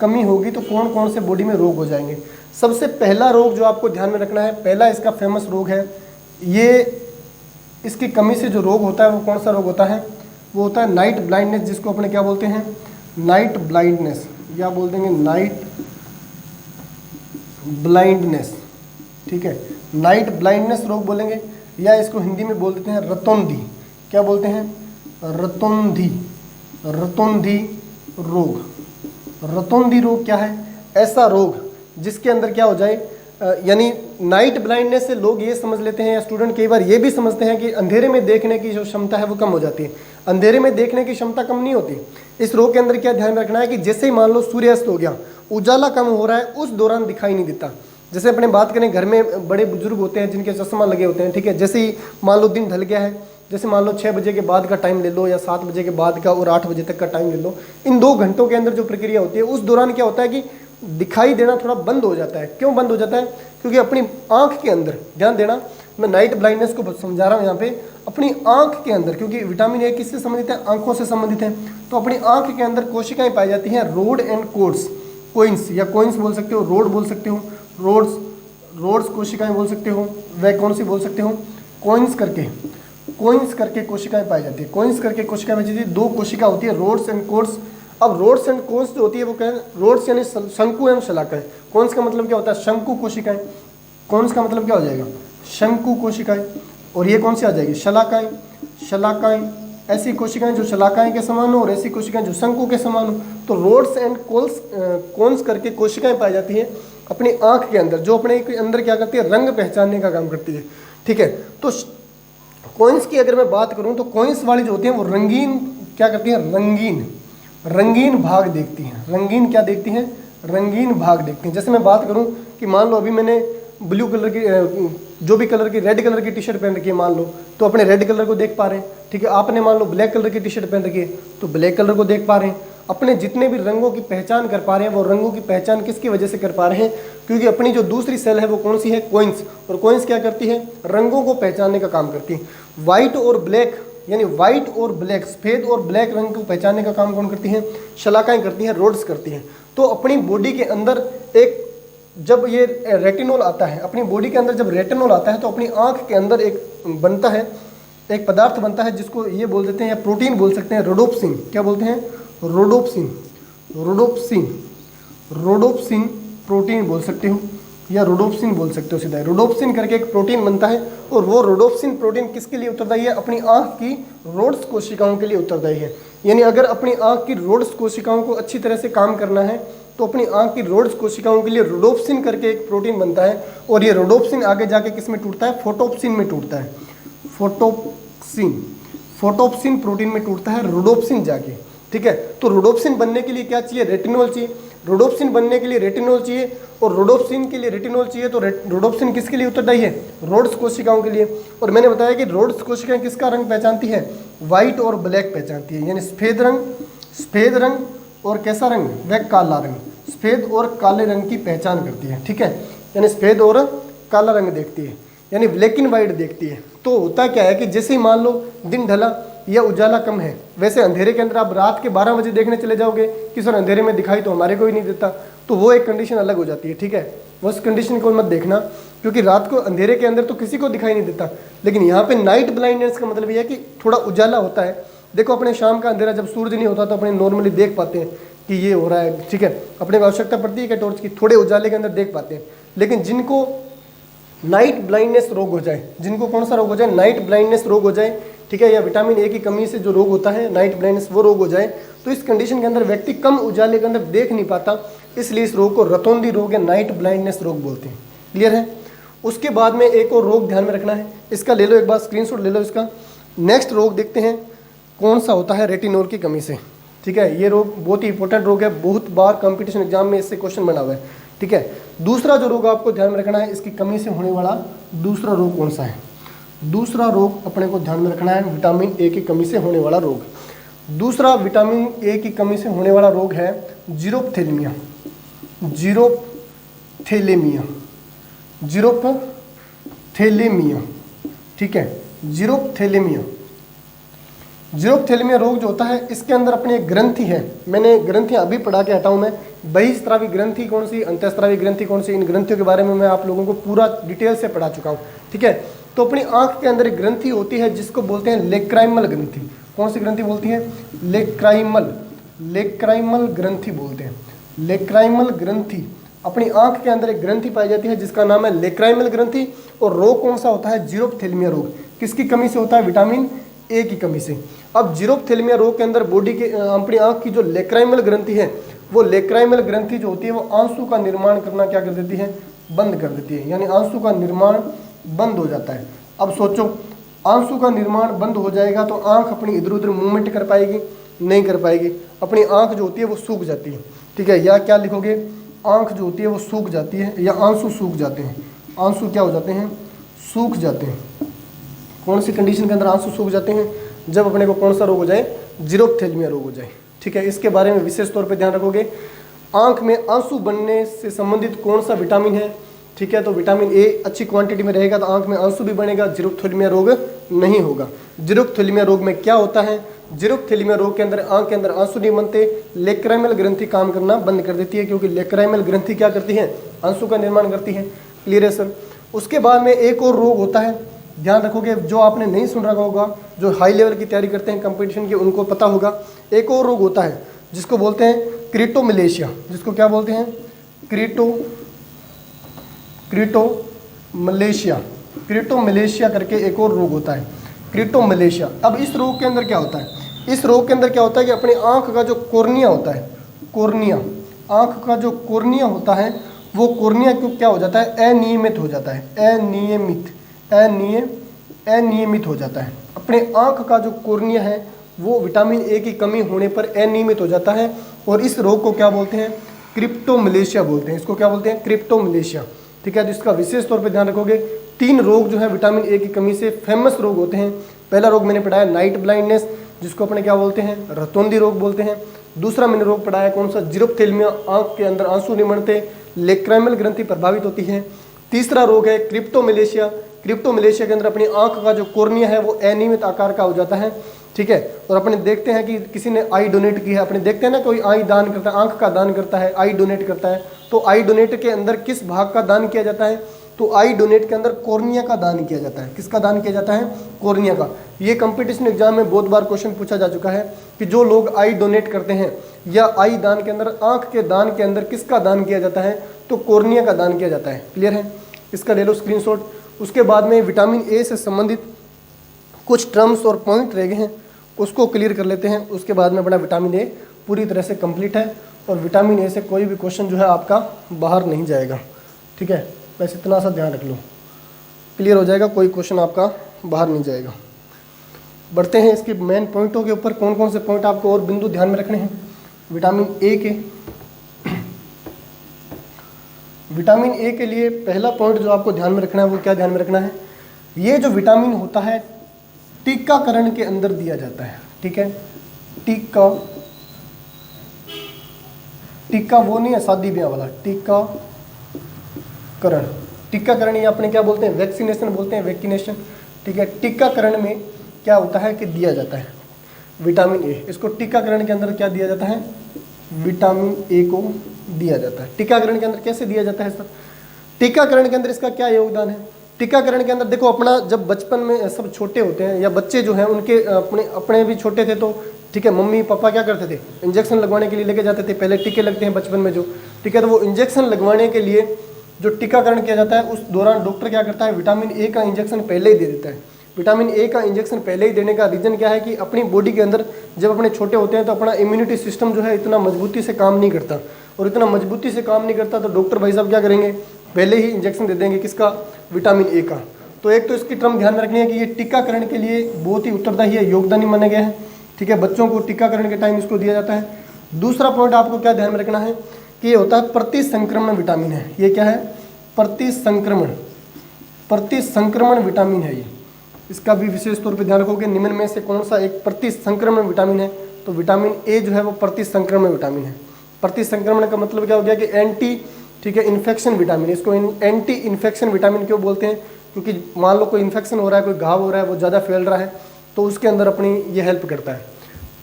कमी होगी, तो कौन कौन से बॉडी में रोग हो जाएंगे। सबसे पहला रोग जो आपको ध्यान में रखना है, पहला इसका फेमस रोग है, ये इसकी कमी से जो रोग होता है वो कौन सा रोग होता है, वो होता है नाइट ब्लाइंडनेस, जिसको अपने क्या बोलते हैं, नाइट ब्लाइंडनेस, या बोल देंगे नाइट ब्लाइंडनेस, ठीक है, नाइट ब्लाइंडनेस रोग बोलेंगे, या इसको हिंदी में बोल देते हैं रतौंधी, क्या बोलते हैं, रतौंधी, रतौंधी रोग। रतौंधी रोग क्या है, ऐसा रोग जिसके अंदर क्या हो जाए, यानी नाइट ब्लाइंडनेस से लोग ये समझ लेते हैं या स्टूडेंट कई बार ये भी समझते हैं कि अंधेरे में देखने की जो क्षमता है वो कम हो जाती है। अंधेरे में देखने की क्षमता कम नहीं होती। इस रोग के अंदर क्या ध्यान रखना है कि जैसे ही मान लो सूर्यास्त हो गया, उजाला कम हो रहा है, उस दौरान दिखाई नहीं देता। जैसे अपने बात करें, घर में बड़े बुजुर्ग होते हैं जिनके चश्मा लगे होते हैं, ठीक है, जैसे ही मान लो दिन ढल गया है, जैसे मान लो 6 बजे के बाद का टाइम ले लो या 7 बजे के बाद का और 8 बजे तक का टाइम ले लो, इन 2 घंटों के अंदर जो प्रक्रिया होती है उस दौरान क्या होता है कि दिखाई देना थोड़ा बंद हो जाता है। क्यों बंद हो जाता है, क्योंकि अपनी आंख के अंदर, ध्यान देना, मैं नाइट ब्लाइंडनेस को समझा रहा हूँ यहाँ पे, अपनी आंख के अंदर, क्योंकि विटामिन ए किससे संबंधित है, आंखों से संबंधित है, तो अपनी आंख के अंदर कोशिकाएं पाई जाती हैं, रोड एंड कोड्स, कोइंस या कोइंस बोल सकते हो, रोड बोल सकते हो, रोड्स कोशिकाएं बोल सकते हो, वह कौन सी बोल सकते हो, कोइंस करके कोशिकाएं पाई जाती है, कोइंस करके कोशिकाएं पाई जाती है। 2 कोशिका होती है, रोड्स एंड कोड्स। अब रोड्स एंड कोन्स जो होती है वो क्या है, रोड्स यानी शंकु एवं शलाकाएं, कोन्स का मतलब क्या होता है, शंकु कोशिकाएं, कोन्स का मतलब क्या हो जाएगा, शंकु कोशिकाएं, और ये कौन सी आ जाएगी, शलाकाएं, ऐसी कोशिकाएं जो शलाकाएं के समान हो और ऐसी कोशिकाएं जो शंकु के समान हो। तो रोड्स एंड कोन्स करके कोशिकाएं पाई जाती हैं अपनी आंख के अंदर, जो अपने अंदर क्या करती है, रंग पहचानने का काम करती है, ठीक है। तो कोइंस की अगर मैं बात करूं तो कोइंस वाली जो होती है वो रंगीन क्या करती है, रंगीन भाग देखती हैं, रंगीन क्या देखती हैं, रंगीन भाग देखती हैं। जैसे मैं बात करूं कि मान लो अभी मैंने ब्लू कलर की, जो भी कलर की, रेड कलर की टी शर्ट पहन रखी है मान लो, तो अपने रेड कलर को देख पा रहे हैं, ठीक है। आपने मान लो ब्लैक कलर की टी शर्ट पहन रखी है तो ब्लैक कलर को देख पा रहे हैं। अपने जितने भी रंगों की पहचान कर पा रहे हैं वो रंगों की पहचान किसकी वजह से कर पा रहे हैं, क्योंकि अपनी जो दूसरी सेल है वो कौन सी है, कोइंस, और कोइंस क्या करती है, रंगों को पहचानने का काम करती है। व्हाइट और ब्लैक, यानी व्हाइट और ब्लैक, सफेद और ब्लैक रंग को पहचानने का काम कौन करती हैं, शलाकाएं करती हैं, रोड्स करती हैं। तो अपनी बॉडी के अंदर एक, जब ये रेटिनॉल आता है, अपनी बॉडी के अंदर जब रेटिनॉल आता है तो अपनी आंख के अंदर एक बनता है, एक पदार्थ बनता है जिसको ये बोल देते हैं, या प्रोटीन बोल सकते हैं, रोडोप्सिन। क्या बोलते हैं, रोडोप्सिन प्रोटीन बोल सकते हो या रोडोप्सिन बोल सकते हो सीधा। रोडोप्सिन करके एक प्रोटीन बनता है और वो रोडोप्सिन प्रोटीन किसके लिए उत्तरदायी है, अपनी आंख की रोड्स कोशिकाओं के लिए उत्तरदायी है। यानी अगर अपनी आंख की रोड्स कोशिकाओं को अच्छी तरह से काम करना है तो अपनी आंख की रोड्स कोशिकाओं के लिए रोडोप्सिन करके एक प्रोटीन बनता है, और ये रोडोप्सिन आगे जाके किस में टूटता है, फोटोप्सिन में टूटता है। फोटोप्सिन प्रोटीन में टूटता है रोडोप्सिन जाके, ठीक है। तो रोडोप्सिन बनने के लिए क्या चाहिए, रेटिनॉल चाहिए। रोडोप्सिन बनने के लिए रेटिनॉल चाहिए, और रोडोप्सिन के लिए रेटिनॉल चाहिए, तो रोडोप्सिन किसके लिए उत्तरदायी है, रोड्स कोशिकाओं के लिए। और मैंने बताया कि रोड्स कोशिकाएं किसका रंग पहचानती है, व्हाइट और ब्लैक पहचानती है, यानी सफेद रंग और कैसा रंग, वह काला रंग, सफेद और काले रंग की पहचान करती है, ठीक है। यानी सफेद और काला रंग देखती है, यानी ब्लैक एंड व्हाइट देखती है। तो होता क्या है कि जैसे ही मान लो दिन ढला या उजाला कम है, वैसे अंधेरे के अंदर आप रात के 12 बजे देखने चले जाओगे कि सर अंधेरे में दिखाई तो हमारे को ही नहीं देता, तो वो एक कंडीशन अलग हो जाती है, ठीक है। उस कंडीशन को मत देखना, क्योंकि रात को अंधेरे के अंदर तो किसी को दिखाई नहीं देता। लेकिन यहाँ पे नाइट ब्लाइंडनेस का मतलब ये है कि थोड़ा उजाला होता है। देखो अपने शाम का अंधेरा जब सूरज नहीं होता तो अपने नॉर्मली देख पाते हैं कि ये हो रहा है, ठीक है। अपने को आवश्यकता पड़ती है कि टॉर्च की, थोड़े उजाले के अंदर देख पाते हैं। लेकिन जिनको नाइट ब्लाइंडनेस रोग हो जाए, जिनको कौन सा रोग हो जाए, नाइट ब्लाइंडनेस रोग हो जाए, ठीक है, या विटामिन ए की कमी से जो रोग होता है नाइट ब्लाइंडनेस, वो रोग हो जाए, तो इस कंडीशन के अंदर व्यक्ति कम उजाले के अंदर देख नहीं पाता, इसलिए इस रोग को रतौंधी रोग या नाइट ब्लाइंडनेस रोग बोलते हैं। क्लियर है। उसके बाद में एक और रोग ध्यान में रखना है, इसका ले लो एक बार स्क्रीनशॉट ले लो इसका। नेक्स्ट रोग देखते हैं कौन सा होता है, रेटिनॉल की कमी से, ठीक है। ये रोग बहुत ही इंपॉर्टेंट रोग है, बहुत बार कंपटीशन एग्जाम में इससे क्वेश्चन बना हुआ है, ठीक है। दूसरा जो रोग आपको ध्यान में रखना है, इसकी कमी से होने वाला दूसरा रोग कौन सा है, दूसरा रोग अपने को ध्यान में रखना है, विटामिन ए की कमी से होने वाला रोग। दूसरा विटामिन ए की कमी से होने वाला रोग है जीरोपथैलेमिया, ठीक है, जीरोपथैलेमिया रोग जो होता है, इसके अंदर अपनी एक ग्रंथि है, मैंने ग्रंथियां अभी पढ़ा के हटा हूं मैं, बहिस्रावी ग्रंथि कौन सी, अंतःस्रावी ग्रंथि कौन सी, इन ग्रंथियों के बारे में मैं आप लोगों को पूरा डिटेल से पढ़ा चुका हूं, ठीक है। तो अपनी आंख के अंदर एक ग्रंथि होती है जिसको बोलते हैं लेक्राइमल ग्रंथि। कौन सी ग्रंथि बोलती है, लेक्राइमल ग्रंथि बोलते हैं। लेक्राइमल ग्रंथि, अपनी आंख के अंदर एक ग्रंथि पाई जाती है जिसका नाम है लेक्राइमल ग्रंथि। और रोग कौन सा होता है, जीरोपथैलेमिया रोग। किसकी कमी से होता है, विटामिन ए की कमी से। अब जीरोपथैलेमिया रोग के अंदर बॉडी के अपनी आंख की जो लेक्राइमल ग्रंथि है, वो लेक्राइमल ग्रंथि जो होती है वो आंसू का निर्माण करना क्या कर देती है, बंद कर देती है, यानी आंसू का निर्माण बंद हो जाता है। अब सोचो, आंसू का निर्माण बंद हो जाएगा तो आंख अपनी इधर उधर मूवमेंट कर पाएगी, नहीं कर पाएगी। अपनी आंख जो होती है वो सूख जाती है, ठीक है। या क्या लिखोगे, आंख जो होती है वो सूख जाती है, या आंसू सूख जाते हैं। आंसू क्या हो जाते हैं, सूख जाते हैं। कौन सी कंडीशन के अंदर आंसू सूख जाते हैं, जब अपने को कौन सा रोग हो जाए, जीरोपथैलेमिया रोग हो जाए, ठीक है। इसके बारे में विशेष तौर पे ध्यान रखोगे। आंख में आंसू बनने से संबंधित कौन सा विटामिन है, ठीक है, तो विटामिन ए अच्छी क्वांटिटी में रहेगा तो आंख में आंसू भी बनेगा, जीरोपथैलेमिया रोग नहीं होगा। जीरोपथैलेमिया रोग में क्या होता है, जीरोपथैलेमिया रोग के अंदर आंख के अंदर आंसू नहीं बनते, लेक्राइमल ग्रंथि काम करना बंद कर देती है, क्योंकि लेक्राइमल ग्रंथि क्या करती है, आंसू का निर्माण करती है। क्लियर है सर। उसके बाद में एक और रोग होता है, ध्यान रखोगे, जो आपने नहीं सुन रखा होगा, जो हाई लेवल की तैयारी करते हैं कंपटीशन की, उनको पता होगा। एक और रोग होता है जिसको बोलते हैं क्रीटोमलेशिया, जिसको क्या बोलते हैं, क्रीटोमलेशिया करके एक और रोग होता है, क्रीटोमलेशिया। अब इस रोग के अंदर क्या होता है, इस रोग के अंदर क्या होता है कि अपनी आंख का जो कॉर्निया होता है, आंख का जो कॉर्निया होता है, वो कॉर्निया क्यों क्या हो जाता है, अनियमित हो जाता है, अनियमित हो जाता है। अपने आंख का जो कॉर्निया है वो विटामिन ए की कमी होने पर अनियमित हो जाता है, और इस रोग को क्या बोलते हैं, क्रिप्टोमलेशिया बोलते हैं। इसको क्या बोलते हैं, क्रिप्टोमलेशिया, ठीक है। तो इसका विशेष तौर पे ध्यान रखोगे। 3 रोग जो है विटामिन ए की कमी से फेमस रोग होते हैं। पहला रोग मैंने पढ़ाया नाइट ब्लाइंडनेस, जिसको अपने क्या बोलते हैं, रतौंधी रोग बोलते हैं। दूसरा मैंने रोग पढ़ाया कौन सा, जीरोपथैलेमिया, आंख के अंदर आंसू नहीं बनते, लेक्राइमल ग्रंथि प्रभावित होती है। तीसरा रोग है क्रिप्टोमलेशिया, क्रिप्टोमलेशिया के अंदर अपनी आंख का जो कॉर्निया है वो अनियमित आकार का हो जाता है, ठीक है। और अपने देखते हैं कि किसी ने आई डोनेट की है, अपने देखते हैं ना, कोई आई दान करता है, आंख का दान करता है, आई डोनेट करता है, तो आई डोनेट के अंदर किस भाग का दान किया जाता है, तो आई डोनेट के अंदर कॉर्निया का दान किया जाता है। किसका दान किया जाता है, कॉर्निया का। ये कंपटीशन एग्जाम में बहुत बार क्वेश्चन पूछा जा चुका है कि जो लोग आई डोनेट करते हैं या आई दान के अंदर, आंख के दान के अंदर किसका दान किया जाता है, तो कॉर्निया का दान किया जाता है। क्लियर है, इसका ले लो स्क्रीनशॉट। उसके बाद में विटामिन ए से संबंधित कुछ टर्म्स और पॉइंट रह गए हैं, उसको क्लियर कर लेते हैं। उसके बाद में अपना विटामिन ए पूरी तरह से कंप्लीट है। और विटामिन ए से कोई भी क्वेश्चन जो है आपका बाहर नहीं जाएगा। ठीक है, बस इतना सा ध्यान रख लो, क्लियर हो जाएगा, कोई क्वेश्चन आपका बाहर नहीं जाएगा। बढ़ते हैं इसके मेन पॉइंटों के ऊपर। कौन कौन से पॉइंट आपको और बिंदु ध्यान में रखने हैं विटामिन ए के। विटामिन ए के लिए पहला पॉइंट जो आपको ध्यान में रखना है वो क्या ध्यान में रखना है, ये जो विटामिन होता है टीकाकरण के अंदर दिया जाता है। ठीक है, टीका वो नहीं है शादी ब्याह वाला, टीकाकरण ये अपने क्या बोलते हैं, वैक्सीनेशन बोलते हैं, वैक्सीनेशन। ठीक है, टीकाकरण में क्या होता है कि दिया जाता है विटामिन ए। इसको टीकाकरण के अंदर क्या दिया जाता है, विटामिन ए को दिया जाता है। टीकाकरण के अंदर कैसे दिया जाता है सर, टीकाकरण के अंदर इसका क्या योगदान है। टीकाकरण के अंदर देखो, अपना जब बचपन में सब छोटे होते हैं या बच्चे जो हैं उनके अपने भी छोटे थे, तो ठीक है मम्मी पापा क्या करते थे, इंजेक्शन लगवाने के लिए लेके जाते थे। पहले टीके लगते हैं बचपन में जो, ठीक है, तो वो इंजेक्शन लगवाने के लिए जो टीकाकरण किया जाता है उस दौरान डॉक्टर क्या करता है, विटामिन ए का इंजेक्शन पहले ही दे देता है। विटामिन ए का इंजेक्शन पहले ही देने का रीज़न क्या है कि अपनी बॉडी के अंदर जब अपने छोटे होते हैं तो अपना इम्यूनिटी सिस्टम जो है इतना मजबूती से काम नहीं करता, और इतना मजबूती से काम नहीं करता तो डॉक्टर भाई साहब क्या करेंगे, पहले ही इंजेक्शन दे देंगे किसका, विटामिन ए का। तो एक तो इसकी टर्म ध्यान रखनी है कि ये टीकाकरण के लिए बहुत ही उत्तरदायी है, योगदानी माना गया है। ठीक है, बच्चों को टीकाकरण के टाइम इसको दिया जाता है। दूसरा पॉइंट आपको क्या ध्यान में रखना है कि ये होता है प्रतिसंक्रमण विटामिन है। ये क्या है, प्रतिसंक्रमण विटामिन है ये। इसका भी विशेष तौर पे ध्यान रखोगे, निम्न में से कौन सा एक प्रतिसंक्रमण विटामिन है, तो विटामिन ए जो है वो प्रतिसंक्रमण विटामिन है। प्रतिसंक्रमण का मतलब क्या हो गया कि एंटी, ठीक है, इन्फेक्शन विटामिन। इसको एंटी इन्फेक्शन विटामिन क्यों बोलते हैं, क्योंकि मान लो कोई इन्फेक्शन हो रहा है, कोई घाव हो रहा है, वो ज़्यादा फैल रहा है, तो उसके अंदर अपनी ये हेल्प करता है।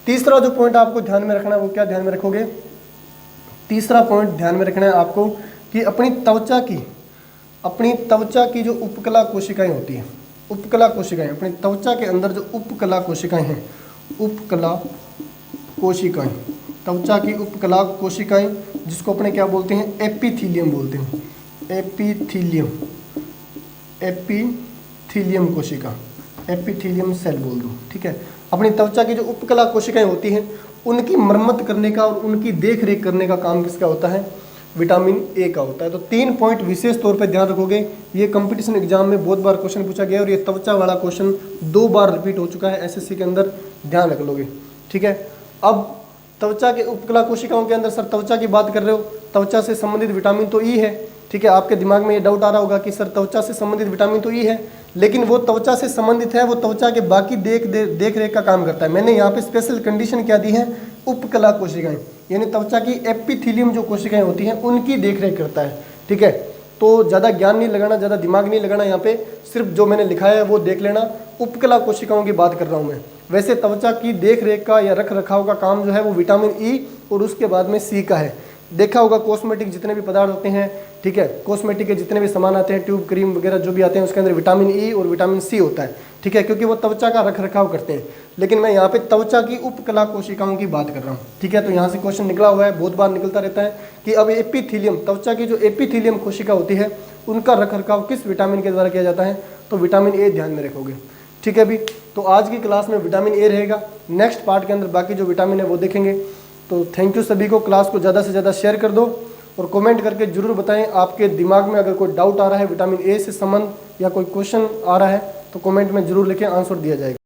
तीसरा जो पॉइंट आपको ध्यान में रखना है वो क्या ध्यान में रखोगे, तीसरा पॉइंट ध्यान में रखना है आपको कि अपनी त्वचा की जो उपकला कोशिकाएं होती हैं, उपकला कोशिकाएं, अपनी त्वचा के अंदर जो उपकला कोशिकाएं हैं, उपकला कोशिकाएं, त्वचा की उपकला कोशिकाएं, जिसको अपने क्या बोलते हैं, एपिथीलियम बोलते हैं, एपिथीलियम कोशिका, एपिथीलियम सेल बोल दो। ठीक है, अपनी त्वचा की जो उपकला कोशिकाएं होती हैं उनकी मरम्मत करने का और उनकी देख रेख करने का काम किसका होता है, विटामिन ए का होता है। तो 3 पॉइंट विशेष तौर पे ध्यान रखोगे, ये कंपटीशन एग्जाम में बहुत बार क्वेश्चन पूछा गया और ये त्वचा वाला क्वेश्चन 2 बार रिपीट हो चुका है एसएससी के अंदर, ध्यान रख लोगे। ठीक है, अब त्वचा के उपकला कोशिकाओं के अंदर सर त्वचा की बात कर रहे हो, त्वचा से संबंधित विटामिन तो ई है। ठीक है, आपके दिमाग में ये डाउट आ रहा होगा कि सर त्वचा से संबंधित विटामिन तो ई है, लेकिन वो त्वचा से संबंधित है, वो त्वचा के बाकी देख रेख का काम करता है। मैंने यहाँ पे स्पेशल कंडीशन क्या दी है, उपकला कोशिकाएं, यानी त्वचा की एपिथीलियम जो कोशिकाएं होती हैं उनकी देख रेख करता है। ठीक है, तो ज़्यादा ज्ञान नहीं लगाना, ज़्यादा दिमाग नहीं लगाना, यहाँ पे सिर्फ जो मैंने लिखा है वो देख लेना। उपकला कोशिकाओं की बात कर रहा हूँ मैं। वैसे त्वचा की देख रेख का या रख रखाव का काम जो है वो विटामिन ई और उसके बाद में सी का है। देखा होगा कॉस्मेटिक जितने भी पदार्थ होते हैं, ठीक है, कॉस्मेटिक के जितने भी सामान आते हैं, ट्यूब क्रीम वगैरह जो भी आते हैं, उसके अंदर विटामिन ई और विटामिन सी होता है। ठीक है, क्योंकि वो त्वचा का रख रखाव करते हैं। लेकिन मैं यहाँ पे त्वचा की उपकला कोशिकाओं की बात कर रहा हूँ। ठीक है, तो यहाँ से क्वेश्चन निकला हुआ है, बहुत बार निकलता रहता है कि अब एपिथीलियम, त्वचा की जो एपिथीलियम कोशिका होती है उनका रख रखाव किस विटामिन के द्वारा किया जाता है, तो विटामिन ए ध्यान में रखोगे। ठीक है, अभी तो आज की क्लास में विटामिन ए रहेगा, नेक्स्ट पार्ट के अंदर बाकी जो विटामिन है वो देखेंगे। तो थैंक यू सभी को, क्लास को ज़्यादा से ज़्यादा शेयर कर दो और कमेंट करके जरूर बताएं आपके दिमाग में अगर कोई डाउट आ रहा है विटामिन ए से संबंध या कोई क्वेश्चन आ रहा है तो कमेंट में जरूर लिखें, आंसर दिया जाएगा।